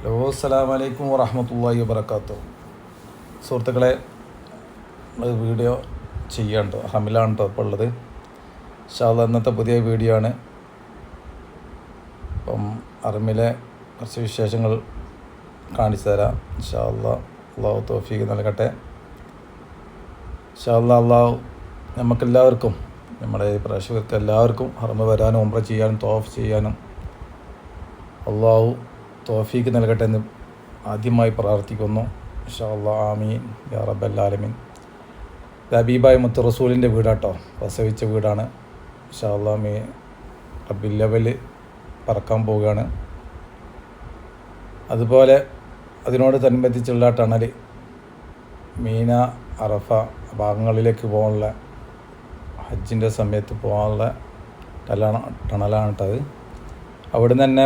Hello, അസ്സലാമു അലൈക്കും വറഹ്മത്തുള്ളാഹി വബറകാതുഹു. സുഹൃത്തുക്കളെ, വീഡിയോ ചെയ്യാൻ കേട്ടോ, ഹമിലാണ് കേട്ടോ ഇപ്പോൾ ഉള്ളത്. ഇൻഷാ അല്ലാഹ് ഇന്നത്തെ പുതിയ വീഡിയോ ആണ്. അപ്പം അറമിലെ കുറച്ച് വിശേഷങ്ങൾ കാണിച്ചു തരാം. ഇൻഷാ അല്ലാഹ് അള്ളാഹു തൗഫീഖ് നൽകട്ടെ. ഇൻഷാ അല്ലാഹ് അള്ളാഹു നമുക്കെല്ലാവർക്കും, നമ്മുടെ ഈ പ്രേക്ഷകർക്ക് എല്ലാവർക്കും ഹറമ വരാനും ഉംറ ചെയ്യാനും തവാഫ് ചെയ്യാനും അള്ളാഹു തൗഫീഖ് നൽകട്ടെ എന്ന് ആദ്യമായി പ്രാർത്ഥിക്കുന്നു. ഇൻഷാ അല്ലാഹ് ആമീൻ യാ റബ്ബൽ ആലമീൻ. ഹബീബായ മുത്ത് റസൂലിൻ്റെ വീടാട്ടോ, പ്രസവിച്ച വീടാണ്. ഇൻഷാ അല്ലാഹ് റബ്ബിൽ ലെവൽ പറക്കാൻ പോവുകയാണ്. അതുപോലെ അതിനോടനുബന്ധിച്ചുള്ള ടണൽ മീന അറഫ ഭാഗങ്ങളിലേക്ക് പോകാനുള്ള ഹജ്ജിൻ്റെ സമയത്ത് പോകാനുള്ള ടണലാണ് കേട്ടത്. അവിടെ നിന്ന് തന്നെ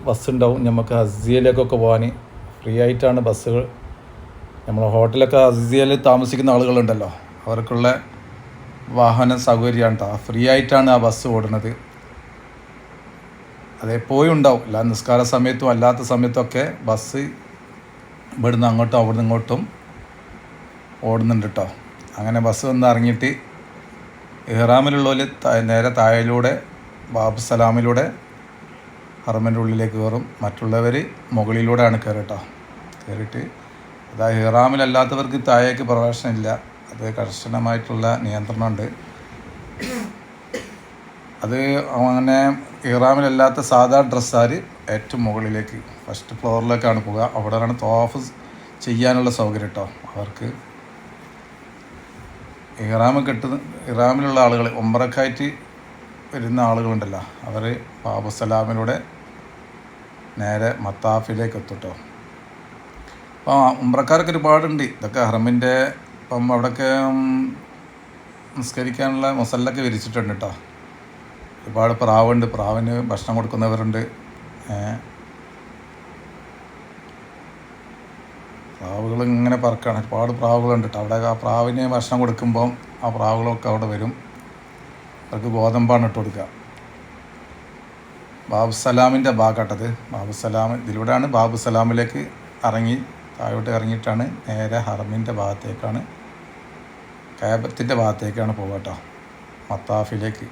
ബസ് ഉണ്ടാവും. നമുക്ക് അസിയയിലേക്കൊക്കെ പോകാൻ ഫ്രീ ആയിട്ടാണ് ബസ്സുകൾ. നമ്മൾ ഹോട്ടലൊക്കെ അസിയയിൽ താമസിക്കുന്ന ആളുകളുണ്ടല്ലോ, അവർക്കുള്ള വാഹന സൗകര്യമാണ് കേട്ടോ. ഫ്രീ ആയിട്ടാണ് ആ ബസ് ഓടുന്നത്. അതെപ്പോഴും ഉണ്ടാവും, എല്ലാ നിസ്കാര സമയത്തും അല്ലാത്ത സമയത്തൊക്കെ ബസ് ഇവിടുന്ന് അങ്ങോട്ടും അവിടുന്ന് ഇങ്ങോട്ടും ഓടുന്നുണ്ട് കേട്ടോ. അങ്ങനെ ബസ് വന്ന് ഇറങ്ങിയിട്ട് ഇഹ്റാമിലുള്ളവർ നേരെ താഴയിലൂടെ ബാബു സലാമിലൂടെ ഹറമിൻ്റെ ഉള്ളിലേക്ക് കയറും. മറ്റുള്ളവർ മുകളിലൂടെയാണ് കയറിട്ടോ. കയറിയിട്ട് അതായത് ഇഹ്റാമിലല്ലാത്തവർക്ക് താഴേക്ക് പ്രവേശനമില്ല. അത് കർശനമായിട്ടുള്ള നിയന്ത്രണമുണ്ട്. അത് അങ്ങനെ ഇഹ്റാമിലല്ലാത്ത സാധാ ഡ്രസ്സുകാർ ഏറ്റവും മുകളിലേക്ക് ഫസ്റ്റ് ഫ്ലോറിലേക്കാണ് പോകുക. അവിടെയാണ് തവാഫ് ചെയ്യാനുള്ള സൗകര്യം കേട്ടോ. അവർക്ക് ഇഹ്റാമിലുള്ള ആളുകൾ ഉംറക്കായിട്ട് വരുന്ന ആളുകളുണ്ടല്ലോ, അവർ ബാബു സലാമിലൂടെ നേരെ മത്താഫിലേക്ക് എത്തുട്ടോ. അപ്പോൾ ഉംറക്കാരൊക്കെ ഒരുപാടുണ്ട്. ഇതൊക്കെ ഹറമിൻ്റെ ഇപ്പം അവിടെയൊക്കെ നിസ്കരിക്കാനുള്ള മുസല്ലൊക്കെ വിരിച്ചിട്ടുണ്ട് കേട്ടോ. ഒരുപാട് പ്രാവുണ്ട്, പ്രാവിന് ഭക്ഷണം കൊടുക്കുന്നവരുണ്ട്. പ്രാവുകൾ ഇങ്ങനെ പറക്കാണ്, ഒരുപാട് പ്രാവുകളുണ്ട് കേട്ടോ. അവിടെ ആ പ്രാവിന് ഭക്ഷണം കൊടുക്കുമ്പം ആ പ്രാവുകളൊക്കെ അവിടെ വരും. അവർക്ക് ഗോതമ്പാണ് ഇട്ട് കൊടുക്കുക. ബാബു സലാമിൻ്റെ ഭാഗമാട്ടത്. ബാബു സലാം ഇതിലൂടെയാണ് ബാബു സലാമിലേക്ക് താഴോട്ട് ഇറങ്ങിയിട്ടാണ് നേരെ ഹറമിൻ്റെ ഭാഗത്തേക്കാണ്, കഅബത്തിൻ്റെ ഭാഗത്തേക്കാണ് പോകുക കേട്ടോ, മത്താഫിലേക്ക്.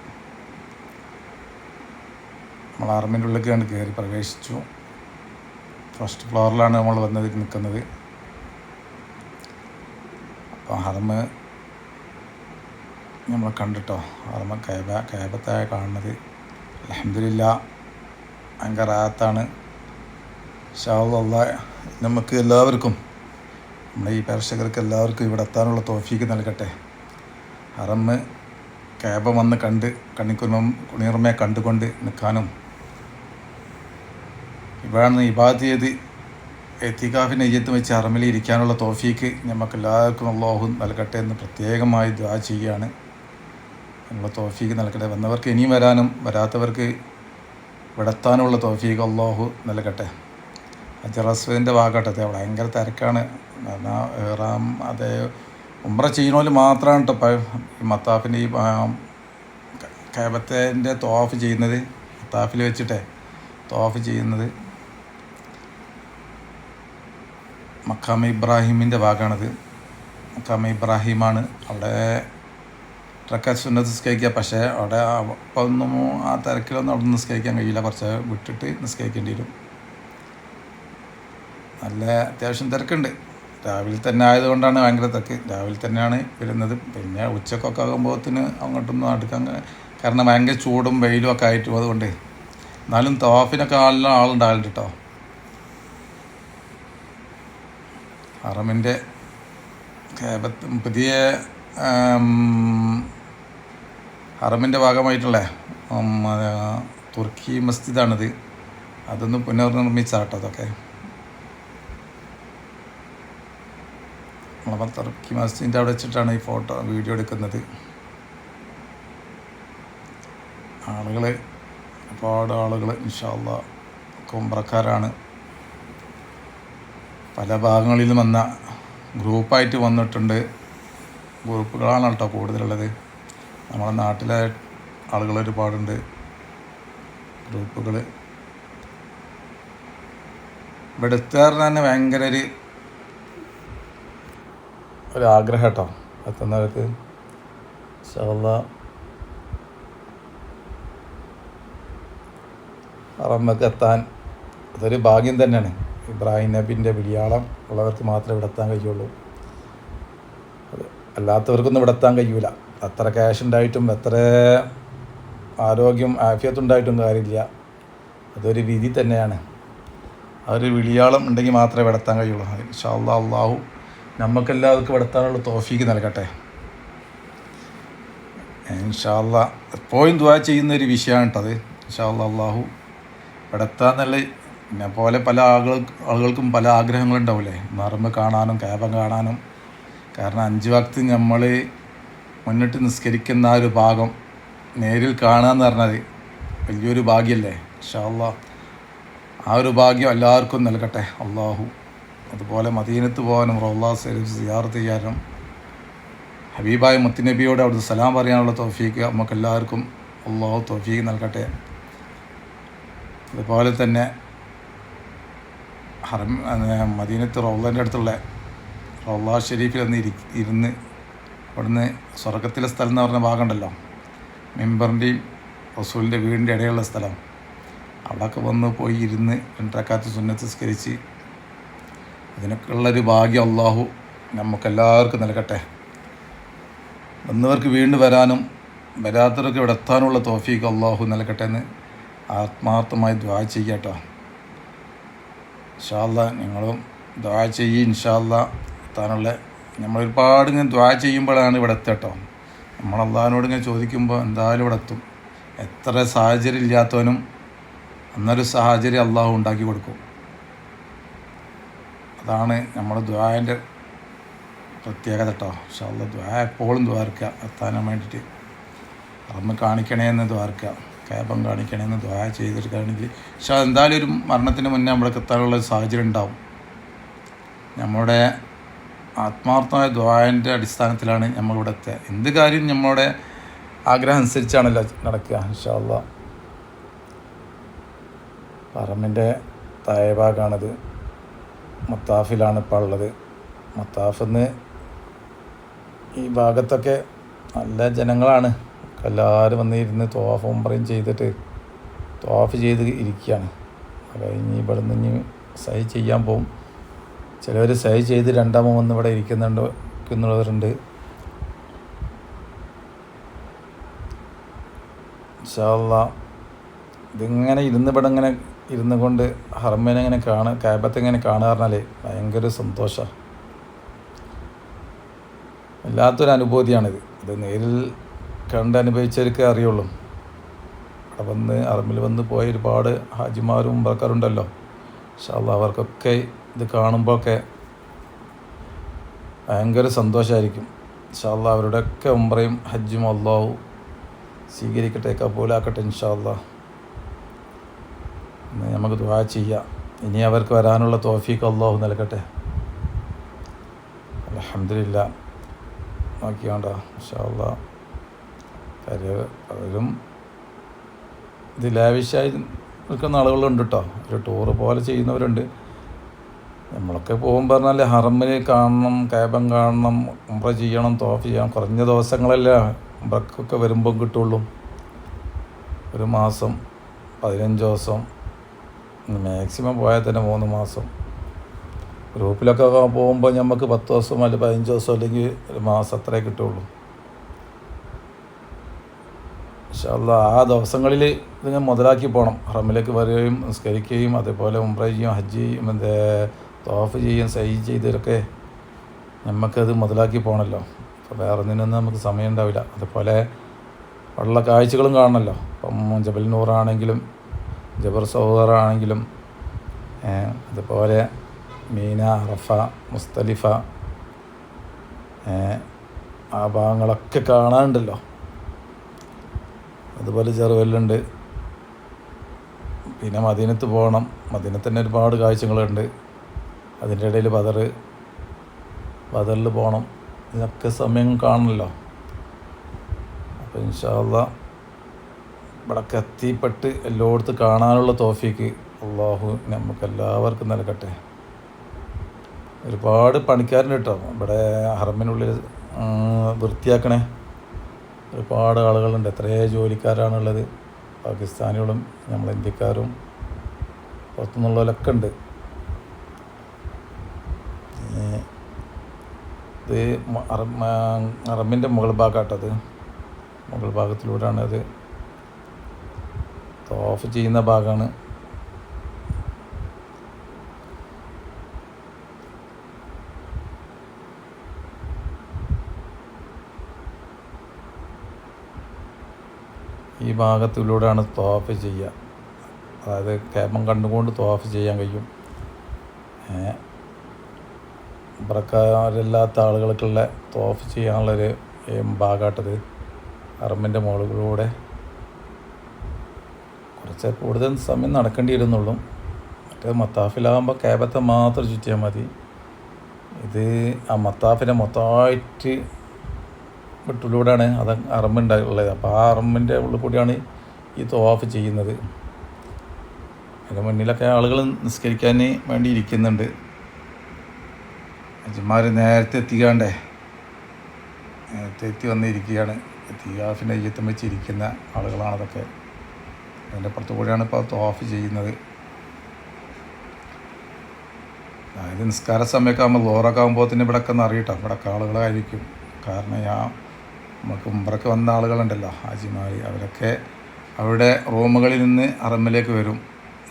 നമ്മൾ ഹറമിൻ്റെ ഉള്ളിലേക്ക് കണ്ട് കയറി പ്രവേശിച്ചു. ഫസ്റ്റ് ഫ്ലോറിലാണ് നമ്മൾ നിൽക്കുന്നത്. അപ്പോൾ ഹറമ് നമ്മൾ കണ്ടിട്ടോ. ഹറമ കഅബത്തായ കാണുന്നത്. അൽഹംദുലില്ലാഹ് ഭയങ്കര റാഹത്താണ്. ഇൻഷാ അല്ലാഹ് നമുക്ക് എല്ലാവർക്കും, നമ്മുടെ ഈ പ്രേക്ഷകർക്ക് എല്ലാവർക്കും ഇവിടെ എത്താനുള്ള തൗഫീഖ് നൽകട്ടെ. ഹറമ് കഅബ വന്ന് കണ്ട് കുളിർമയെ കണ്ടുകൊണ്ട് നിൽക്കാനും ഇവിടെ ഇബാദത്ത് ചെയ്ത് എത്തിക്കാഫിന് നെയ്യത്ത് വെച്ച് ഹറമിൽ ഇരിക്കാനുള്ള തൗഫീഖ് നമുക്ക് എല്ലാവർക്കും അല്ലാഹു നൽകട്ടെ എന്ന് പ്രത്യേകമായി ദുആ ചെയ്യുകയാണ്. എന്നുള്ള തൗഫീഖ് നൽകട്ടെ. വന്നവർക്ക് ഇനിയും വരാനും വരാത്തവർക്ക് ഇവിടെ എത്താനുള്ള തൗഫീഖ് അല്ലാഹു നൽകട്ടെ. ഹജർ അസ്വദിൻ്റെ ഭാഗമാട്ടത് ഭയങ്കര തിരക്കാണ്. കാരണം അതേ ഉംറ ചെയ്യുന്നവർ മാത്രമാണ് കേട്ടോ ഈ മത്താഫിൻ്റെ ഈ കഅബത്തിൻ്റെ തവാഫ് ചെയ്യുന്നത്. മത്താഫിൽ വെച്ചിട്ടേ തവാഫ് ചെയ്യുന്നത്. മഖാമ ഇബ്രാഹിമിൻ്റെ ഭാഗമാണത്. മഖാമ ഇബ്രാഹിമാണ്. അവിടെ സുന്നത്ത് നിസ്കരിക്കുക. പക്ഷേ അവിടെ അപ്പം ഒന്നും ആ തിരക്കിലൊന്നും അവിടെ നിസ്കരിക്കാൻ കഴിയില്ല. കുറച്ച് വിട്ടിട്ട് നിസ്കരിക്കേണ്ടി വരും. നല്ല അത്യാവശ്യം തിരക്കുണ്ട്. രാവിലെ തന്നെ ആയതുകൊണ്ടാണ് ഭയങ്കര തിരക്ക്. രാവിലെ തന്നെയാണ് വരുന്നത്. പിന്നെ ഉച്ചക്കൊക്കെ ആകുമ്പോഴത്തിന് അങ്ങോട്ടൊന്നും അടുക്കാൻ, കാരണം ഭയങ്കര ചൂടും വെയിലും ഒക്കെ ആയിട്ടും. അതുകൊണ്ട് എന്നാലും തവാഫിനൊക്കെ നല്ല ആളുണ്ടാകലുണ്ട് കേട്ടോ. ഹറമിൻ്റെ പുതിയ ഹറമിൻ്റെ ഭാഗമായിട്ടുള്ള തുർക്കി മസ്ജിദാണിത്. അതൊന്ന് പുനർനിർമ്മിച്ചാട്ടോ. അതൊക്കെ നമ്മളപ്പോൾ തുർക്കി മസ്ജിദിൻ്റെ അവിടെ വെച്ചിട്ടാണ് ഈ വീഡിയോ എടുക്കുന്നത്. ഒരുപാട് ആളുകൾ ഇൻഷാ അല്ലാഹ് ഉംറക്കാരാണ്. പല ഭാഗങ്ങളിൽ നിന്നും വന്ന ഗ്രൂപ്പായിട്ട് വന്നിട്ടുണ്ട്. ഗ്രൂപ്പുകളാണ് കേട്ടോ കൂടുതലുള്ളത്. നമ്മുടെ നാട്ടിലെ ആളുകൾ ഒരുപാടുണ്ട് ഗ്രൂപ്പുകൾ. ഇവിടെ എത്തുകാരൻ തന്നെ ഭയങ്കര ഒരു ആഗ്രഹം കേട്ടോ എത്തുന്നവർക്ക്. ഇൻഷാ അല്ലാഹ് ഹറമക്ക് എത്താൻ അതൊരു ഭാഗ്യം തന്നെയാണ്. ഇബ്രാഹിം നബിൻ്റെ വിളിയാളം ഉള്ളവർക്ക് മാത്രമേ ഇവിടെ എത്താൻ കഴിയുള്ളൂ. അല്ലാത്തവർക്കൊന്നും ഇവിടെ എത്താൻ കഴിയൂല. എത്ര ക്യാഷ് ഉണ്ടായിട്ടും എത്ര ആരോഗ്യം ആഫിയത്തുണ്ടായിട്ടും കാര്യമില്ല. അതൊരു വിധി തന്നെയാണ്. ആ ഒരു വിളിയാളം ഉണ്ടെങ്കിൽ മാത്രമേ ഇവിടെ എത്താൻ കഴിയുള്ളൂ. ഇൻഷാ അല്ലാഹ് അള്ളാഹു നമുക്കെല്ലാവർക്കും ഇവിടെ എത്താനുള്ള തൗഫീക്ക് നൽകട്ടെ. ഇൻഷാ അല്ലാഹ് എപ്പോഴും ദുആ ചെയ്യുന്നൊരു വിഷയമാണ് കേട്ടത്. ഇൻഷാ അല്ലാഹ് അള്ളാഹു ഇവിടെ എത്താന്നുള്ള എന്നെ പോലെ പല ആളുകൾക്കും പല ആഗ്രഹങ്ങളുണ്ടാവില്ലേ, മറമ്പ് കാണാനും കാബ കാണാനും. കാരണം 5 വക്ത് നമ്മൾ മുന്നിട്ട് നിസ്കരിക്കുന്ന ആ ഒരു ഭാഗം നേരിൽ കാണുക എന്ന് പറഞ്ഞത് വലിയൊരു ഭാഗ്യമല്ലേ. ഇൻഷാ അല്ലാഹ് ആ ഒരു ഭാഗ്യം എല്ലാവർക്കും നൽകട്ടെ അള്ളാഹു. അതുപോലെ മദീനത്ത് പോകാനും റൗള ശരീഫ് സിയാറത്ത് ചെയ്യാനും ഹബീബായ മുത്തുനബിയോട് അവിടുത്തെ സലാം പറയാനുള്ള തൗഫീക്ക് നമുക്കെല്ലാവർക്കും അള്ളാഹു തൗഫീക്ക് നൽകട്ടെ. അതുപോലെ തന്നെ മദീനത്ത് റൗളൻ്റെ അടുത്തുള്ള റൗള ഷരീഫിൽ ഒന്ന് ഇരുന്ന് അവിടുന്ന് സ്വർഗത്തിലെ സ്ഥലം എന്ന് പറഞ്ഞ ഭാഗമുണ്ടല്ലോ, മെമ്പറിൻ്റെയും റസൂലിൻ്റെ വീടിൻ്റെ ഇടയിലുള്ള സ്ഥലം, അവിടെയൊക്കെ വന്ന് പോയി ഇരുന്ന് 2 റക്അത്ത് സുന്നത്ത് നിസ്കരിച്ച് അതിനൊക്കെ ഉള്ളൊരു ഭാഗ്യം അള്ളാഹു നമുക്കെല്ലാവർക്കും നൽകട്ടെ. വന്നവർക്ക് വീണ്ടും വരാനും വരാത്തവർക്ക് ഇവിടെ എത്താനുള്ള തൗഫീക്ക് അള്ളാഹു നൽകട്ടെ എന്ന് ആത്മാർത്ഥമായി ദുആ ചെയ്യട്ടോ. ഇൻഷാ അല്ലാഹ് നിങ്ങളും ദുആ ചെയ്യ്. ഇൻഷാ അല്ലാഹ് എത്താനുള്ള നമ്മളൊരുപാട് ഇങ്ങനെ ദുആ ചെയ്യുമ്പോഴാണ് ഇവിടെ എത്തട്ടോ. നമ്മൾ അള്ളാഹിനോട് ഇങ്ങനെ ചോദിക്കുമ്പോൾ എന്തായാലും ഇവിടെ എത്തും. എത്ര സാഹചര്യം ഇല്ലാത്തവനും അന്നൊരു സാഹചര്യം അള്ളാഹു ഉണ്ടാക്കി കൊടുക്കും. അതാണ് നമ്മുടെ ദുആൻ്റെ പ്രത്യേകത കേട്ടോ. ഇൻഷാ അല്ലാഹ് ദുആ എപ്പോഴും ദ്വാരക്കുക എത്താനും വേണ്ടിയിട്ട്. അറമ്മ കാണിക്കണേന്ന് ദ്വാരക്കുക, കാബം കാണിക്കണേന്ന് ദുആ ചെയ്തെടുക്കുകയാണെങ്കിൽ പക്ഷേ എന്തായാലും ഒരു മരണത്തിന് മുന്നേ നമ്മൾക്ക് എത്താനുള്ള ഒരു സാഹചര്യം ഉണ്ടാവും. നമ്മുടെ ആത്മാർത്ഥമായ ദുആൻ്റെ അടിസ്ഥാനത്തിലാണ് നമ്മളിവിടെ എത്തുക. എന്ത് കാര്യം നമ്മളുടെ ആഗ്രഹം അനുസരിച്ചാണല്ലോ നടക്കുക. ഇൻഷാ അല്ലാഹ് പറമ്പിൻ്റെ താഴെ ഭാഗമാണിത്. മത്താഫിലാണ് ഇപ്പോൾ ഉള്ളത്. മത്താഫിന്ന് ഈ ഭാഗത്തൊക്കെ നല്ല ജനങ്ങളാണ്. എല്ലാവരും വന്നിരുന്ന് ത്വാഫ് ഉംറയും ചെയ്തിട്ട് ത്വാഫ് ചെയ്ത് ഇരിക്കുകയാണ്. അത് കഴിഞ്ഞ് ഇവിടെ നിന്ന് സഹി ചെയ്യാൻ പോകും. ചിലവർ സഹി ചെയ്ത് 2 വന്ന് ഇവിടെ ഇരിക്കുന്നുള്ളവരുണ്ട്. ഇൻഷാ അല്ലാഹ് ഇതിങ്ങനെ ഇവിടെ ഇങ്ങനെ ഇരുന്ന് കൊണ്ട് ഹറമിനെ ഇങ്ങനെ കാബത്തെ ഇങ്ങനെ കാണുക പറഞ്ഞാൽ ഭയങ്കര സന്തോഷമാണ്. വല്ലാത്തൊരു അനുഭൂതിയാണിത്. ഇത് നേരിൽ കണ്ട് അനുഭവിച്ചവർക്ക് അറിയുള്ളൂ. അവിടെ ഹറമിൽ വന്ന് പോയ ഒരുപാട് ഹാജിമാരും ഉംറക്കാരുണ്ടല്ലോ. ഇൻഷാ അല്ലാഹ് അവർക്കൊക്കെ ഇത് കാണുമ്പോഴൊക്കെ ഭയങ്കര സന്തോഷമായിരിക്കും. ഇൻഷാ അല്ലാഹ് അവരുടെയൊക്കെ ഉംറയും ഹജ്ജും അല്ലാഹു സ്വീകരിക്കട്ടെ, കബൂലാക്കട്ടെ ഇൻഷാ അല്ലാഹ്. നമുക്ക് ദുആ ചെയ്യാം. ഇനി അവർക്ക് വരാനുള്ള തൗഫീഖ് അല്ലാഹു നൽകട്ടെ. അൽഹംദുലില്ലാഹ്. നോക്കിയാണ്ടോ ഇൻഷാ അല്ലാഹ് അവരും ഇത് ലാവിഷായി നിൽക്കുന്ന ആളുകളുണ്ട് കേട്ടോ. ഒരു ടൂറ് പോലെ ചെയ്യുന്നവരുണ്ട്. നമ്മളൊക്കെ പോകുമ്പോൾ പറഞ്ഞാൽ ഹറമിൽ കാണണം, കാബം കാണണം, ഉംറ ചെയ്യണം, തവാഫ് ചെയ്യണം. കുറഞ്ഞ ദിവസങ്ങളല്ലേ ഉംറക്കൊക്കെ വരുമ്പം കിട്ടുള്ളൂ. ഒരു മാസം 15 ദിവസം മാക്സിമം പോയാൽ തന്നെ 3 മാസം. ഗ്രൂപ്പിലൊക്കെ പോകുമ്പോൾ നമുക്ക് 10 ദിവസം അല്ലെങ്കിൽ 15 ദിവസം അല്ലെങ്കിൽ ഒരു മാസം അത്രേ കിട്ടുള്ളൂ. ഇൻഷാ അല്ലാഹ് ആ ദിവസങ്ങളിൽ ഇതിങ്ങനെ മുതലാക്കി പോകണം. ഹറമിലേക്ക് വരികയും നിസ്കരിക്കുകയും അതേപോലെ ഉംറ ചെയ്യും, ഹജ്ജ് ചെയ്യും, തവാഫ് ചെയ്യും, സഹി ചെയ്തതൊക്കെ നമുക്കത് മുതലാക്കി പോകണമല്ലോ. അപ്പോൾ വേറെ ഒന്നിനൊന്നും നമുക്ക് സമയം ഉണ്ടാവില്ല. അതുപോലെ ഉള്ള കാഴ്ചകളും കാണണമല്ലോ. ഇപ്പം ജബൽ നൂറാണെങ്കിലും ജബർ സൗറാണെങ്കിലും അതുപോലെ മീന, അറഫ, മുസ്തലിഫ ആ ഭാഗങ്ങളൊക്കെ കാണാനുണ്ടല്ലോ. അതുപോലെ ചെറുവല്ലുണ്ട്. പിന്നെ മദീനത്ത് പോകണം. മദീനത്ത് തന്നെ ഒരുപാട് കാഴ്ചകളുണ്ട്. അതിൻ്റെ ഇടയിൽ ബദറിൽ പോകണം. ഇതൊക്കെ സമയം കാണണമല്ലോ. അപ്പോൾ ഇൻഷാ അല്ലാഹ് ഇവിടൊക്കെ എത്തിപ്പെട്ട് എല്ലായിടത്തും കാണാനുള്ള തൗഫീക്ക് അള്ളാഹു നമുക്കെല്ലാവർക്കും നൽകട്ടെ. ഒരുപാട് പണിക്കാരുണ്ട് കേട്ടോ ഇവിടെ ഹറമിനുള്ളിൽ വൃത്തിയാക്കണേ. ഒരുപാട് ആളുകളുണ്ട്. എത്രയോ ജോലിക്കാരാണുള്ളത്. പാകിസ്ഥാനികളും നമ്മൾ ഇന്ത്യക്കാരും പുറത്തുനിന്നുള്ളവരൊക്കെ ഉണ്ട്. ഇത് ഹറമിൻ്റെ മുകൾ ഭാഗമാട്ടത്. മുകൾ ഭാഗത്തിലൂടെയാണ് അത് ഓഫ് ചെയ്യുന്ന ഭാഗമാണ്. ഈ ഭാഗത്തിലൂടെയാണ് തോഫ് ചെയ്യുക. അതായത് ക്യാബം കണ്ടുകൊണ്ട് തോഫ് ചെയ്യാൻ കഴിയും. ഇബ്രക്കാരില്ലാത്ത ആളുകൾക്കുള്ള തോഫ് ചെയ്യാനുള്ളൊരു ഭാഗമായിട്ടത്. ഹറമിൻ്റെ മുകളിലൂടെ കുറച്ച് കൂടുതൽ സമയം നടക്കേണ്ടി വരുന്നുള്ളൂ. മറ്റേ മത്താഫിലാകുമ്പോൾ ക്യാബത്തെ മാത്രം ചുറ്റിയാൽ മതി. ഇത് ആ മത്താഫിനെ മൊത്തമായിട്ട് വിട്ടിലൂടെയാണ് അത് ഹറമുണ്ടായിട്ടുള്ളത്. അപ്പോൾ ആ ഹറമിൻ്റെ ഉള്ളിൽ കൂടിയാണ് ഈ തവാഫ് ചെയ്യുന്നത്. അതിൻ്റെ മുന്നിലൊക്കെ ആളുകൾ നിസ്കരിക്കാൻ വേണ്ടി ഇരിക്കുന്നുണ്ട്. ഹജ്ജിമാർ നേരത്തെ എത്തിക്കാണ്ടേ നേരത്തെ എത്തി വന്നിരിക്കുകയാണ്. തവാഫിൻ്റെ നെയ്യത്തും വെച്ചിരിക്കുന്ന ആളുകളാണതൊക്കെ. അതിൻ്റെ പുറത്തു കൂടിയാണ് ഇപ്പോൾ തവാഫ് ചെയ്യുന്നത്. അതായത് നിസ്കാര സമയമൊക്കെ ആകുമ്പോൾ ലോറൊക്കെ ആകുമ്പോഴത്തേന് ഇവിടെയൊക്കെ ഒന്ന് അറിയട്ടോ, ഇവിടെയൊക്കെ ആളുകളായിരിക്കും. കാരണം നമുക്ക് ഉംറയ്ക്ക് വന്ന ആളുകളുണ്ടല്ലോ ഹാജിമാർ, അവരൊക്കെ അവരുടെ റൂമുകളിൽ നിന്ന് ഹറമിലേക്ക് വരും.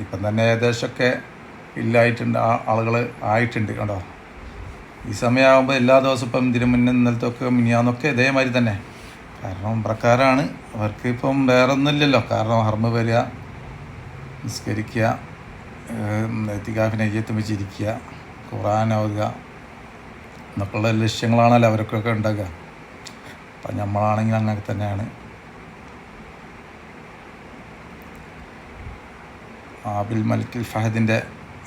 ഇപ്പം തന്നെ ഏകദേശമൊക്കെ ഇല്ലായിട്ടുണ്ട്, ആളുകൾ ആയിട്ടുണ്ട് കേട്ടോ. ഈ സമയമാകുമ്പോൾ എല്ലാ ദിവസവും ഇപ്പം ഇതിന് മുന്നേ ഇന്നലത്തൊക്കെ മിനിയാന്നൊക്കെ ഇതേമാതിരി തന്നെ. കാരണം ഉംറക്കാരാണ്, അവർക്ക് ഇപ്പം വേറെ ഒന്നുമില്ലല്ലോ. കാരണം ഹറമ് വരിക, നിസ്കരിക്കുക, ഇത്തികാഫിനെ നെയ്യത്തും വെച്ചിരിക്കുക, ഖുർആൻ ഓതുക എന്നൊക്കെയുള്ള ലക്ഷ്യങ്ങളാണല്ലോ അവർക്കൊക്കെ ഉണ്ടാകുക. അപ്പം നമ്മളാണെങ്കിൽ അങ്ങനെ തന്നെയാണ്. ആബിൽ മലിക്കിൽ ഫഹദിൻ്റെ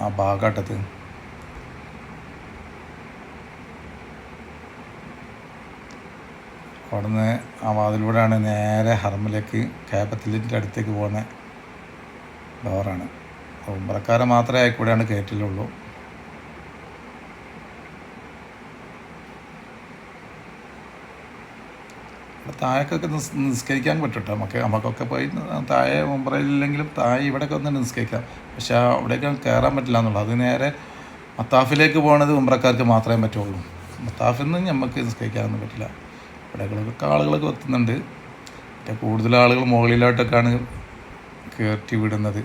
ആ ഭാഗമാട്ടത്. അവിടുന്ന് ആ വാതിലൂടെയാണ് നേരെ ഹറമിലേക്ക് കാബത്തിൻ്റെ അടുത്തേക്ക് പോകുന്ന ഡോറാണ്. ഉംറക്കാരെ മാത്രമേ ആയിക്കൂടെയാണ് കയറ്റിലുള്ളൂ. താഴേക്കൊക്കെ നിസ്കരിക്കാൻ പറ്റും കേട്ടോ. നമുക്കൊക്കെ പോയി താഴെ ഉംറയില്ലെങ്കിലും താഴെ ഇവിടെയൊക്കെ ഒന്ന് നിസ്കരിക്കാം. പക്ഷെ അവിടേക്ക് കയറാൻ പറ്റില്ല എന്നുള്ളൂ. അത് നേരെ മത്താഫിലേക്ക് പോകുന്നത് ഉംറക്കാർക്ക് മാത്രമേ പറ്റുള്ളൂ. മത്താഫിൽ നിന്ന് നമുക്ക് നിസ്കരിക്കാനൊന്നും പറ്റില്ല. ഇവിടെയൊക്കെ ആളുകളൊക്കെ എത്തുന്നുണ്ട്. പക്ഷേ കൂടുതൽ ആളുകൾ മുകളിലോട്ടൊക്കെയാണ് കയറ്റി വിടുന്നത്.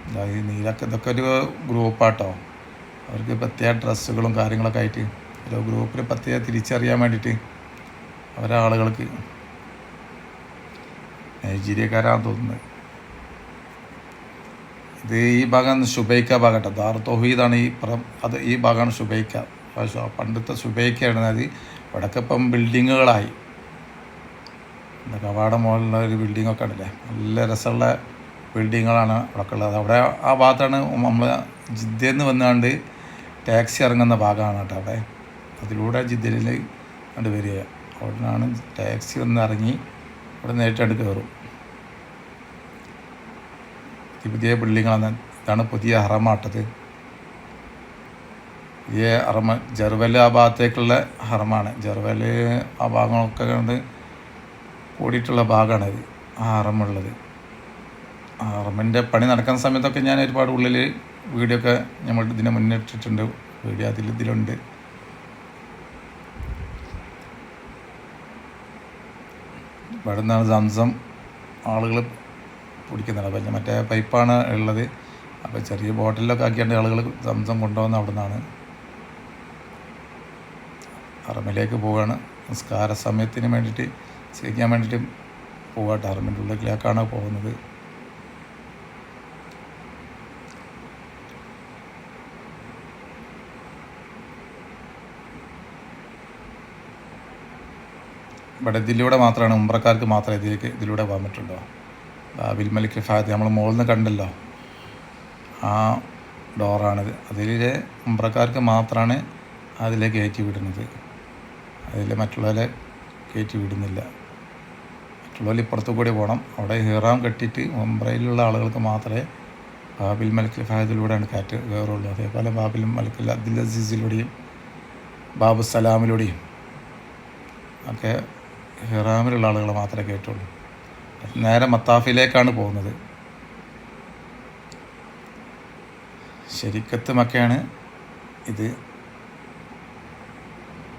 അതായത് നീലൊക്കെ ഇതൊക്കെ ഒരു ഗ്രൂപ്പാട്ടോ. അവർക്ക് പ്രത്യേക ഡ്രസ്സുകളും കാര്യങ്ങളൊക്കെ ആയിട്ട് ഓരോ ഗ്രൂപ്പിൽ പ്രത്യേകം തിരിച്ചറിയാൻ വേണ്ടിയിട്ട് ഒരാളുകൾക്ക് നൈജീരിയക്കാരാണെന്ന് തോന്നുന്നത്. ഇത് ഈ ഭാഗം ഷുബൈക്ക ഭാഗട്ടോ. ദാർ തൗഹീദാണ് ഈ ഭാഗമാണ് ഷുബൈക്ക. പണ്ടത്തെ ഷുബൈക്കയാണ്. അത് ഇവിടെയൊക്കെ ഇപ്പം ബിൽഡിങ്ങുകളായി. കവാട മുകളിലുള്ള ഒരു ബിൽഡിങ്ങൊക്കെ ഉണ്ടല്ലേ, നല്ല രസമുള്ള ബിൽഡിങ്ങുകളാണ് അവിടെയൊക്കെ ഉള്ളത്. അവിടെ ആ ഭാഗത്താണ് നമ്മൾ ജിദ്ദയിൽ നിന്ന് വന്നുകൊണ്ട് ടാക്സി ഇറങ്ങുന്ന ഭാഗമാണ് കേട്ടോ. അവിടെ അതിലൂടെ ജിദ്ദയിൽ കണ്ട് വരിക. അവിടെ നിന്നാണ് ടാക്സി വന്ന് ഇറങ്ങി അവിടെ നേരിട്ടാണ്ട് കയറും. പുതിയ ബിൽഡിങ്ങാണ്. ഇതാണ് പുതിയ ഹറമാട്ടത്. പുതിയ ഹറമ ജെറുവൽ ആ ഭാഗത്തേക്കുള്ള ഹറമാണ്. ജെറുവൽ ആ ഭാഗങ്ങളൊക്കെ കണ്ട് കൂടിയിട്ടുള്ള ഭാഗമാണിത്, ആ ഹറമുള്ളത്. ആ ഹറമിൻ്റെ പണി നടക്കുന്ന സമയത്തൊക്കെ ഞാൻ ഒരുപാട് ഉള്ളിൽ വീഡിയോ ഒക്കെ നമ്മൾ ഇതിനെ മുന്നിട്ടിട്ടുണ്ട്. വീഡിയോ ഇതിലുണ്ട്. ഇവിടെ നിന്നാണ് സംസം ആളുകൾ കുടിക്കുന്നുണ്ട്. അപ്പം മറ്റേ പൈപ്പാണ് ഉള്ളത്. അപ്പോൾ ചെറിയ ബോട്ടിലൊക്കെ ആക്കിയാണ്ട് ആളുകൾ സംസം കൊണ്ടുപോകുന്ന അവിടെ നിന്നാണ്. ഹറമിലേക്ക് പോവുകയാണ്. നിസ്കാര സമയത്തിന് വേണ്ടിയിട്ട് നിസ്കരിക്കാൻ വേണ്ടിയിട്ട് പോകട്ടെ. ഹറമിൻ്റെ ഉള്ളിലേക്കാണ് പോകുന്നത്. ഇവിടെ ഇതിലൂടെ മാത്രമാണ് ഉംറക്കാർക്ക് മാത്രമേ ഇതിലൂടെ പോകാൻ പറ്റുള്ളൂ. ബാബിൽ മലിക് ഫഹദ് നമ്മൾ മുകളിൽ നിന്ന് കണ്ടല്ലോ, ആ ഡോറാണിത്. അതിൽ ഉംറക്കാർക്ക് മാത്രമാണ് അതിലേക്ക് കയറ്റി വിടുന്നത്. അതിൽ മറ്റുള്ളവരെ കയറ്റി വിടുന്നില്ല. മറ്റുള്ളവർ ഇപ്പുറത്തു കൂടി പോകണം. അവിടെ ഹിറാം കെട്ടിയിട്ട് ഉംറയിലുള്ള ആളുകൾക്ക് മാത്രമേ ബാബിൽ മലക്കിൽ ഫഹദിലൂടെയാണ് കാറ്റ് കയറുള്ളൂ. അതേപോലെ ബാബിൽ മലക്കിൽ അബ്ദുൽ അസീസിലൂടെയും ബാബു സലാമിലൂടെയും ഒക്കെ ഹിറാമിലുള്ള ആളുകൾ മാത്രമേ കേട്ടുള്ളൂ. നേരെ മത്താഫിലേക്കാണ് പോകുന്നത്. ശരിക്കത്ത് മക്കയാണ് ഇത്.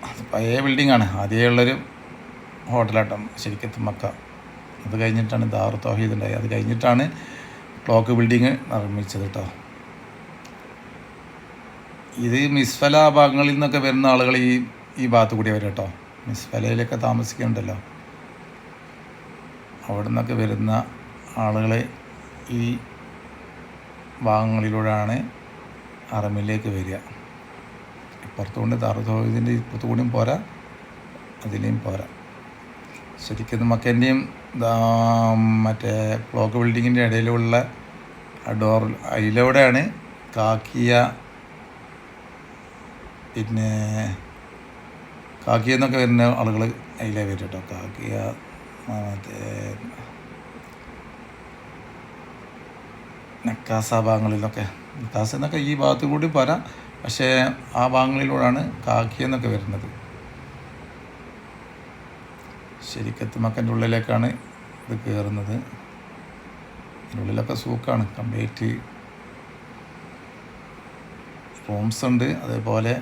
അത് പഴയ ബിൽഡിങ്ങാണ്, ആദ്യമുള്ളൊരു ഹോട്ടലാട്ടം ശരിക്കത്ത് മക്ക. അത് കഴിഞ്ഞിട്ടാണ് ദാറു തൗഹീദ് ഉണ്ടായി. അത് കഴിഞ്ഞിട്ടാണ് ക്ലോക്ക് ബിൽഡിങ് നിർമ്മിച്ചത് കേട്ടോ. ഇത് മിസ്ഫല ഭാഗങ്ങളിൽ നിന്നൊക്കെ വരുന്ന ആളുകൾ ഈ ഭാഗത്ത് കൂടി വരും കേട്ടോ. മിസ്ഫലയിലൊക്കെ താമസിക്കുന്നുണ്ടല്ലോ, അവിടെ നിന്നൊക്കെ വരുന്ന ആളുകൾ ഈ ഭാഗങ്ങളിലൂടെയാണ് ഹറമിലേക്ക് വരിക. ഇപ്പുറത്തുകൊണ്ട് ദാറു തൗഹീദിൻ്റെ ഇപ്പുറത്തു കൂടിയും പോരാ, അതിലേയും പോരാ. ശരിക്കും മക്കേൻ്റെയും മറ്റേ ക്ലോക്ക് ബിൽഡിങ്ങിൻ്റെ ഇടയിലുള്ള ഡോർ, അതിലൂടെയാണ് കാക്കിയ, പിന്നെ കാക്കിയെന്നൊക്കെ വരുന്ന ആളുകൾ അതിലേ വരും കേട്ടോ. കാക്കിയ മറ്റേ നക്കാസ ഭാഗങ്ങളിലൊക്കെ, നക്കാസ എന്നൊക്കെ ഈ ഭാഗത്തു കൂടി പോരാ, പക്ഷേ ആ ഭാഗങ്ങളിലൂടെയാണ് കാക്കിയെന്നൊക്കെ വരുന്നത്. ശരിക്കത്ത് മക്കൻ്റെ ഉള്ളിലേക്കാണ് ഇത് കയറുന്നത്. ഇതിനുള്ളിലൊക്കെ സൂക്കാണ്, കംപ്ലീറ്റ് റൂംസ് ഉണ്ട്. അതേപോലെ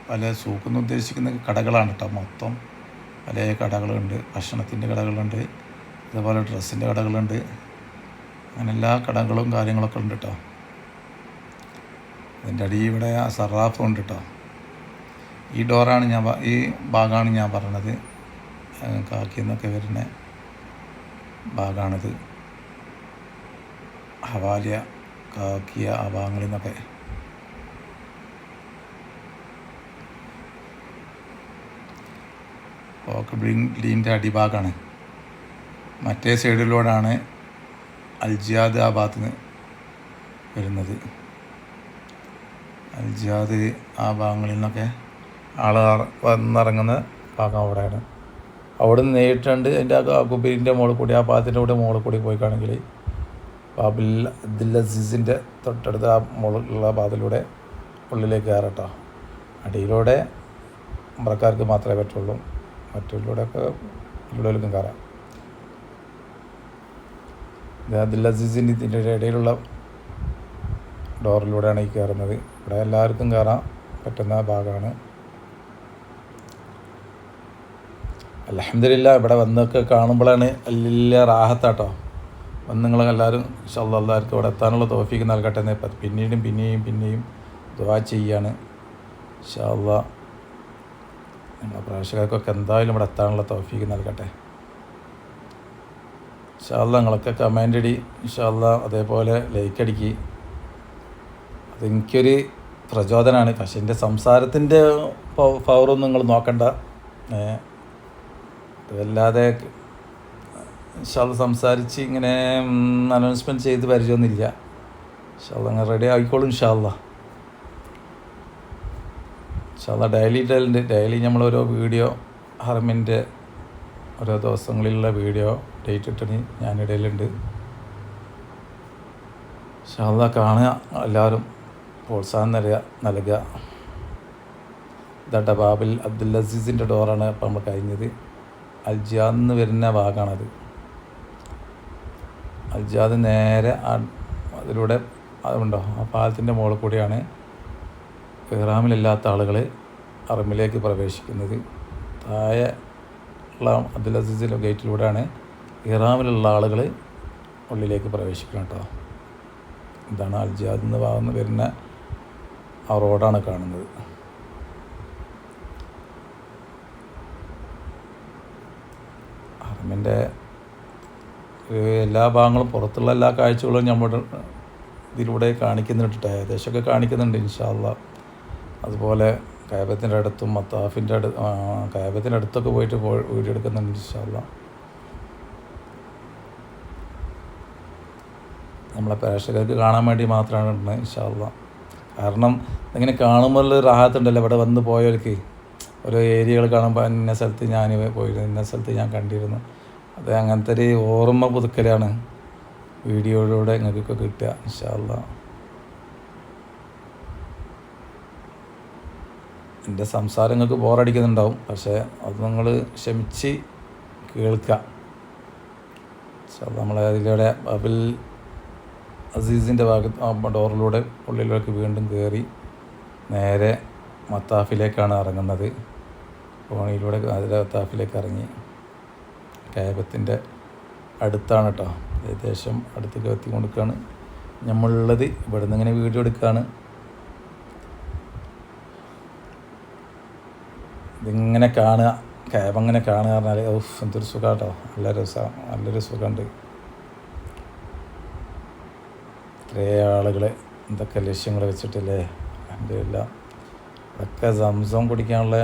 പല സൂക്കെന്ന് ഉദ്ദേശിക്കുന്ന കടകളാണ് കേട്ടോ. മൊത്തം പല കടകളുണ്ട്, ഭക്ഷണത്തിൻ്റെ കടകളുണ്ട്, അതേപോലെ ഡ്രസ്സിൻ്റെ കടകളുണ്ട്. അങ്ങനെ എല്ലാ കടകളും കാര്യങ്ങളൊക്കെ ഉണ്ട് കേട്ടോ. അതിൻ്റെ അടിയിൽ ഇവിടെ സറാഫും ഉണ്ട് കേട്ടോ. ഈ ഡോറാണ് ഈ ഭാഗമാണ് ഞാൻ പറഞ്ഞത്, കാക്കിയെന്നൊക്കെ വരുന്ന ഭാഗമാണിത്. ഹവാലിയ, കാക്കിയ ആ ഭാഗങ്ങളിൽ നിന്നൊക്കെ. ക്ലോക്ക് ബിൽഡിങ്ങിൻ്റെ അടിഭാഗമാണ്. മറ്റേ സൈഡിലൂടെയാണ് അൽജിയാദ് ആ ഭാഗത്ത് നിന്ന് വരുന്നത്. അൽജിയാദ് ആ ഭാഗങ്ങളിൽ നിന്നൊക്കെ ആൾ വന്നിറങ്ങുന്ന ഭാഗം അവിടെയാണ്. അവിടെ നിന്ന് നേരിട്ടുണ്ട് അതിൻ്റെ ആ കുബീരിൻ്റെ മുകളിൽ കൂടി, ആ ഭാഗത്തിൻ്റെ കൂടെ മുകളിൽ കൂടി പോയിക്കാണെങ്കിൽ ബാബിൽ അബ്ദുൽ അസീസിൻ്റെ തൊട്ടടുത്ത് ആ മുകളിലുള്ള ഭാഗത്തിലൂടെ ഉള്ളിലേക്ക് കയറട്ടോ. അടിയിലൂടെ ഉംറക്കാർക്ക് മാത്രമേ പറ്റുള്ളൂ, മറ്റുള്ളൂടെയൊക്കെ ഉള്ളിലേക്കും കയറാം. ഇത് അബ്ദുൽ അസീസിൻ്റെ ഇതിൻ്റെ ഇടയിലുള്ള ഡോറിലൂടെയാണ് ഈ കയറുന്നത്. ഇവിടെ എല്ലാവർക്കും കയറാൻ പറ്റുന്ന ഭാഗമാണ്. അൽഹംദുലില്ലാ ഇവിടെ വന്നൊക്കെ കാണുമ്പോഴാണ് വലിയ റാഹത്താട്ടോ. വന്ന് നിങ്ങളെല്ലാവരും ഇൻഷാ അല്ലാഹ് എല്ലാവർക്കും ഇവിടെ എത്താനുള്ള തൗഫീഖ് നൽകട്ടെ എന്ന് പിന്നെയും ദുആ ചെയ്യാണ്. ഇൻഷാ അല്ലാഹ് നമ്മളെ പ്രേക്ഷകർക്കൊക്കെ എന്തായാലും ഇവിടെ എത്താനുള്ള തൗഫീഖ് നൽകട്ടെ. ഇൻഷാ അല്ലാഹ് നിങ്ങളൊക്കെ കമൻ്റ് ഇടി ഇൻഷാ അല്ലാഹ്, അതേപോലെ ലൈക്ക് അടിക്കി. അതെനിക്കൊരു പ്രചോദനമാണ്. പക്ഷേ എൻ്റെ സംസാരത്തിൻ്റെ പവറൊന്നും നിങ്ങൾ നോക്കണ്ട. അതല്ലാതെ ഇൻഷാ അല്ലാഹ് സംസാരിച്ച് ഇങ്ങനെ അനൗൺസ്മെൻറ്റ് ചെയ്ത് പരിചയമൊന്നുമില്ല. ഇൻഷാ അല്ലാഹ് അങ്ങനെ റെഡി ആയിക്കോളും ഇൻഷാ അല്ലാഹ്. ഇൻഷാ അല്ലാഹ് ഡെയിലി ഇടലുണ്ട്. ഡെയിലി നമ്മളോരോ വീഡിയോ ഹറമിൻ്റെ ഓരോ ദിവസങ്ങളിലുള്ള വീഡിയോ ഡേറ്റ് ഇട്ടിട്ട് ഞാനിടയിലുണ്ട്. ഇൻഷാ അല്ലാഹ് കാണുക, എല്ലാവരും പ്രോത്സാഹനം നൽകുക. ഇതാട്ട ബാബിൽ അബ്ദുൽ അസീസിൻ്റെ ഡോറാണ് അപ്പോൾ നമ്മൾ കഴിഞ്ഞത്. അൽജിയാദ് നിന്ന് വരുന്ന ഭാഗമാണത്. അൽജിയാദ് നേരെ അതിലൂടെ അതുണ്ടോ ആ പാലത്തിൻ്റെ മുകളിൽ കൂടിയാണ് ഇഹ്റാമിലില്ലാത്ത ആളുകൾ ഹറമിലേക്ക് പ്രവേശിക്കുന്നത്. താഴെ ഉള്ള അബ്ദുൽ അസീസിൻ്റെ ഗേറ്റിലൂടെയാണ് ഇഹ്റാമിലുള്ള ആളുകൾ ഉള്ളിലേക്ക് പ്രവേശിക്കുന്നത് കേട്ടോ. ഇതാണ് അൽജിയാദ് നിന്ന് ഭാഗത്ത് വരുന്ന ആ റോഡാണ് കാണുന്നത്. ഹറമിൻ്റെ എല്ലാ ഭാഗങ്ങളും പുറത്തുള്ള എല്ലാ കാഴ്ചകളും നമ്മുടെ ഇതിലൂടെ കാണിക്കുന്നുണ്ട്, ഏകദേശമൊക്കെ കാണിക്കുന്നുണ്ട് ഇൻഷാ അല്ലാഹ്. അതുപോലെ കഅബത്തിൻ്റെ അടുത്തും മത്താഫിൻ്റെ കഅബത്തിൻ്റെ അടുത്തൊക്കെ പോയിട്ട് വീഡിയോ എടുക്കുന്നുണ്ട് ഇൻഷാ അല്ലാഹ്. നമ്മളെ പ്രേക്ഷകർക്ക് കാണാൻ വേണ്ടി മാത്രമാണ് ഇടുന്നത് ഇൻഷാ അല്ലാഹ്. കാരണം ഇങ്ങനെ കാണുമ്പോൾ റാഹത്തുണ്ടല്ലോ ഇവിടെ വന്ന് പോയവർക്ക് ഓരോ ഏരിയകൾ കാണുമ്പോൾ ഇന്ന സ്ഥലത്ത് ഞാൻ പോയിരുന്നു, ഇന്ന സ്ഥലത്ത് ഞാൻ കണ്ടിരുന്നു, അത് അങ്ങനത്തെ ഒരു ഓർമ്മ പുതുക്കലാണ് വീഡിയോയിലൂടെ നിങ്ങൾക്കൊക്കെ കിട്ടുക ഇൻഷാ അല്ലാഹ്. എൻ്റെ സംസാരം നിങ്ങൾക്ക് ബോറടിക്കുന്നുണ്ടാവും, പക്ഷേ അത് നിങ്ങൾ ക്ഷമിച്ച് കേൾക്കുക. നമ്മളെ അതിലൂടെ അബുൽ അസീസിൻ്റെ ഡോറിലൂടെ ഉള്ളിലേക്ക് വീണ്ടും കയറി നേരെ മത്താഫിലേക്കാണ് ഇറങ്ങുന്നത്. കോണിയിലൂടെ അതിലെ മത്താഫിലേക്ക് ഇറങ്ങി കഅബത്തിൻ്റെ അടുത്താണ് കേട്ടോ, ഏകദേശം അടുത്തേക്ക് എത്തിക്കൊണ്ടിരിക്കുകയാണ് നമ്മളുള്ളത്. ഇവിടെ നിന്ന് ഇങ്ങനെ വീഡിയോ എടുക്കുകയാണ്. ഇതിങ്ങനെ കാണുക, കഅബ അങ്ങനെ കാണുക പറഞ്ഞാൽ എന്തൊരു സുഖം കേട്ടോ, നല്ലൊരു സുഖമുണ്ട്. ഇത്രയും ആളുകൾ എന്തൊക്കെ ലക്ഷ്യങ്ങൾ വെച്ചിട്ടില്ലേ, അൽഹംദുലില്ലാ. അതൊക്കെ സംസം കുടിക്കാനുള്ള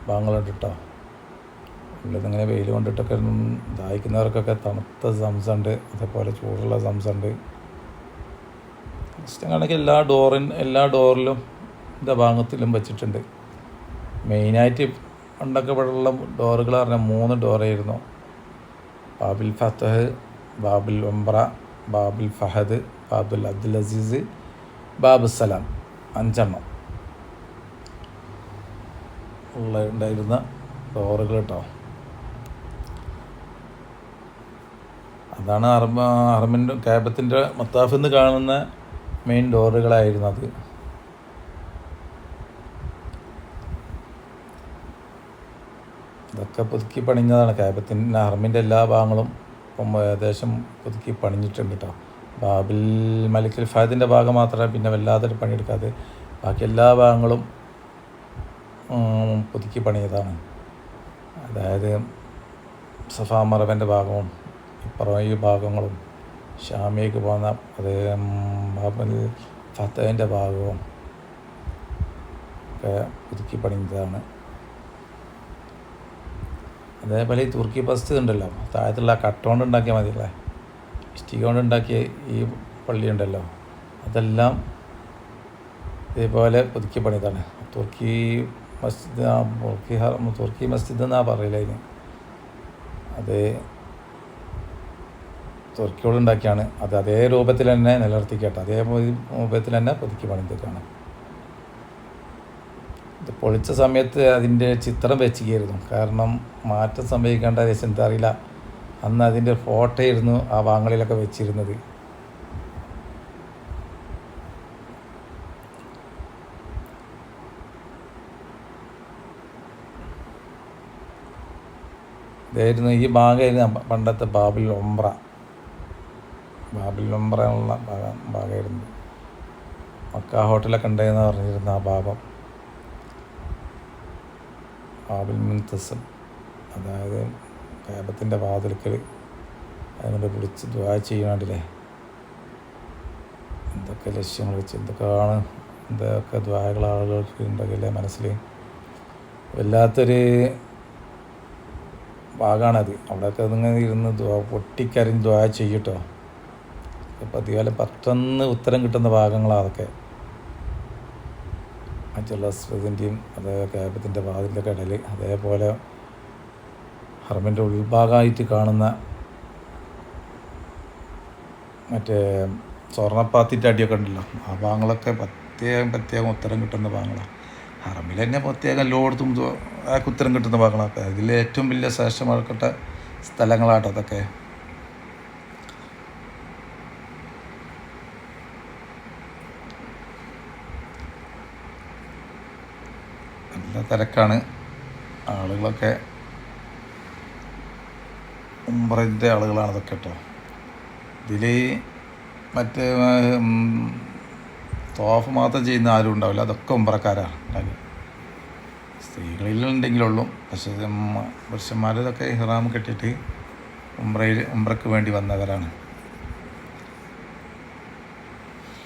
ഭാഗങ്ങളുണ്ട് കേട്ടോ. ഉള്ളതിങ്ങനെ വെയിൽ കൊണ്ടിട്ടൊക്കെ ദാഹിക്കുന്നവർക്കൊക്കെ തണുത്ത സംസമുണ്ട്, അതേപോലെ ചൂടുള്ള സംസമുണ്ട്. ഇഷ്ടമാണെങ്കിൽ എല്ലാ ഡോറിലും இந்த ഭാഗത്തിലും വെച്ചിട്ടുണ്ട്. മെയിനായിട്ട് പണ്ടൊക്കെ ഇവിടെയുള്ള ഡോറുകൾ പറഞ്ഞാൽ 3 ഡോറായിരുന്നു. ബാബുൽ ഫതഹ്, ബാബുൽ ഉംറ, ബാബുൽ ഫഹദ്, ബാബുൽ അബ്ദുൽ അസീസ്, ബാബുസലാം, 5 എണ്ണം ഉണ്ടായിരുന്ന ഡോറുകൾ കേട്ടോ. അതാണ് ഹറമിൻ്റെ കഅബത്തിൻ്റെ മത്താഫിൽ നിന്ന് കാണുന്ന മെയിൻ ഡോറുകളായിരുന്നു അത്. ഇതൊക്കെ പുതുക്കി പണിഞ്ഞതാണ്. കഅബത്തിൻ്റെ ഹറമിൻ്റെ എല്ലാ ഭാഗങ്ങളും ഇപ്പം ഏകദേശം പുതുക്കി പണിഞ്ഞിട്ടുണ്ട് കേട്ടോ. ബാബുൽ മലിക്കുൽ ഫഹദിൻ്റെ ഭാഗം മാത്രമേ പിന്നെ വല്ലാതെ പണിയെടുക്കാതെ ബാക്കി എല്ലാ ഭാഗങ്ങളും പുതുക്കി പണിയതാണ്. അതായത് സഫാ മറവൻ്റെ ഭാഗവും ഇപ്പുറം ഈ ഭാഗങ്ങളും ഷാമിലേക്ക് പോകുന്ന അത് ബാബുൽ ഫതഹിൻ്റെ ഭാഗവും ഒക്കെ പുതുക്കി പണിഞ്ഞതാണ്. അതേപോലെ ഈ തുർക്കി മസ്ജിദ് ഉണ്ടല്ലോ, താഴത്തുള്ള കട്ട കൊണ്ട് ഉണ്ടാക്കിയാൽ മതിയല്ലേ, ഇഷ്ടിക കൊണ്ട് ഉണ്ടാക്കിയ ഈ പള്ളി ഉണ്ടല്ലോ, അതെല്ലാം ഇതേപോലെ പുതുക്കി പണിതാണ്. തുർക്കി മസ്ജിദ് എന്നാണ് പറയില്ല അതിന്. അത് തുർക്കിയോട് ഉണ്ടാക്കിയാണ്. അത് അതേ രൂപത്തിൽ തന്നെ നിലനിർത്തിക്കട്ടെ, അതേ രൂപത്തിൽ തന്നെ പുതുക്കി പണിതൊക്കെയാണ്. ഇത് പൊളിച്ച സമയത്ത് അതിൻ്റെ ചിത്രം വെച്ചിരിക്കുന്നു, കാരണം മാറ്റം സംഭവിക്കേണ്ട എന്താ അറിയില്ല. അന്ന് അതിൻ്റെ ഫോട്ടോ ആയിരുന്നു ആ ഭാഗങ്ങളിലൊക്കെ വെച്ചിരുന്നത്. ഇതായിരുന്നു ഈ ഭാഗമായിരുന്നു പണ്ടത്തെ ബാബുൽ ഉംറ എന്നുള്ള ഭാഗമായിരുന്നു. മക്ക ഹോട്ടലൊക്കെ ഉണ്ടായെന്ന് പറഞ്ഞിരുന്ന ആ ഭാഗം ബാബുൽ മുൻതസിം, അതായത് കഅബത്തിൻ്റെ വാതിൽക്കൽ അതുകൊണ്ട് പിടിച്ച് ദുആ ചെയ്യണണ്ടില്ലേ. എന്തൊക്കെ ലക്ഷ്യങ്ങൾ വെച്ച് എന്തൊക്കെ ദ്വാകൾ ആളുകൾക്ക് ഉണ്ടെങ്കിലേ മനസ്സിൽ വല്ലാത്തൊരു ഭാഗമാണത്. അവിടെയൊക്കെ അതിങ്ങനെ ഇരുന്ന് പൊട്ടിക്കരിഞ്ഞ് ദ്വാ ചെയ്യട്ടോ. ഇപ്പം അതുപോലെ പെട്ടെന്ന് ഉത്തരം കിട്ടുന്ന ഭാഗങ്ങളാണ് അതൊക്കെ. ഹജറുൽ അസ്വദിൻ്റെയും അതേപോലെ കഅബത്തിൻ്റെ വാതിലിൻ്റെ കടൽ, അതേപോലെ ഹറമിൻ്റെ ഉൾഭാഗമായിട്ട് കാണുന്ന മറ്റേ സ്വർണ്ണപ്പാത്തിൻ്റെ അടിയൊക്കെ ഉണ്ടല്ലോ, ആ ഭാഗങ്ങളൊക്കെ പ്രത്യേകം ഉത്തരം കിട്ടുന്ന ഭാഗങ്ങളാണ്. ഹറമിൽ തന്നെ പ്രത്യേകം എല്ലായിടത്തും ഉത്തരം കിട്ടുന്ന ഭാഗങ്ങളൊക്കെ അതിൽ ഏറ്റവും വലിയ ശ്രേഷ്ഠമാക്കപ്പെട്ട സ്ഥലങ്ങളാട്ടോ അതൊക്കെ. നല്ല തിരക്കാണ്, ആളുകളൊക്കെ ഉംറൻ്റെ ആളുകളാണ് അതൊക്കെ കേട്ടോ. ഇതിൽ മറ്റേ തോഫ് മാത്രം ചെയ്യുന്ന ആരും ഉണ്ടാവില്ല, അതൊക്കെ ഉംറക്കാരാണ് ഉണ്ടാകുക. സ്ത്രീകളിലുണ്ടെങ്കിലുള്ളൂ, പക്ഷേ പുരുഷന്മാരിതൊക്കെ ഇഹ്റാം കെട്ടിയിട്ട് ഉംറയ്ക്ക് വേണ്ടി വന്നവരാണ്.